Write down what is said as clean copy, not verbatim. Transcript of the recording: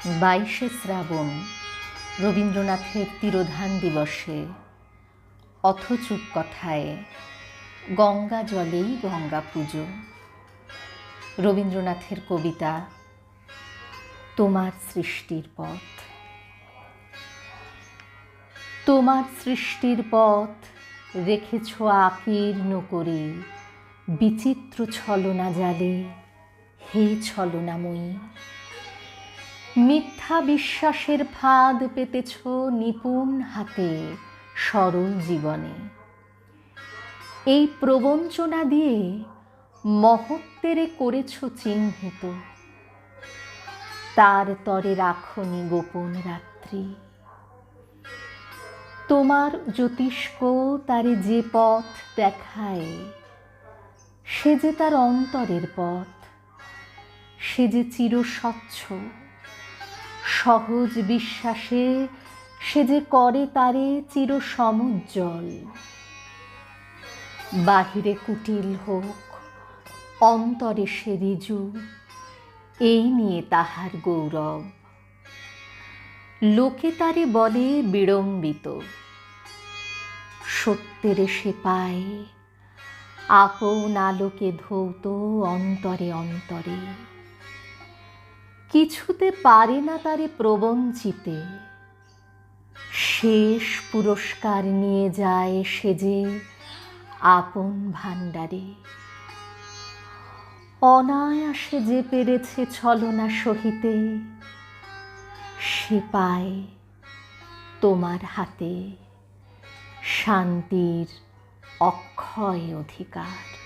22শে শ্রাবণ রবীন্দ্রনাথের তিরোধান দিবসে অথচুপ কথায় গঙ্গা জলেই গঙ্গা পুজো। রবীন্দ্রনাথের কবিতা তোমার সৃষ্টির পথ। তোমার সৃষ্টির পথ রেখেছ আকীর্ণ করে বিচিত্র ছলনা জালে, হে ছলনাময়ী। মিথ্যা বিশ্বাসের ফাঁদ পেতেছ নিপুণ হাতে সরল জীবনে। এই প্রবঞ্চনা দিয়ে মহত্বেরে করেছ চিহ্নিত, তার তরে রাখনি গোপন রাত্রি। তোমার জ্যোতিষ্ক তারে যে পথ দেখায়, সে যে তার অন্তরের পথ, সে যে চিরস্বচ্ছ। সহজ বিশ্বাসে সে যে করে তারে চিরসমুজ্জ্বল। বাহিরে কুটিল হোক, অন্তরে সে ঋজু, এই নিয়ে তাহার গৌরব। লোকে তারে বলে বিড়ম্বিত, সত্যেরে সে পায় আপন আলোকে ধৌত অন্তরে অন্তরে। কিছুতে পারে না তারে প্রবঞ্চিতে, শেষ পুরস্কার নিয়ে যায় সে যে আপন ভাণ্ডারে। অনায়াসে যে পেরেছে ছলনা সহিতে, সে পায় তোমার হাতে শান্তির অক্ষয় অধিকার।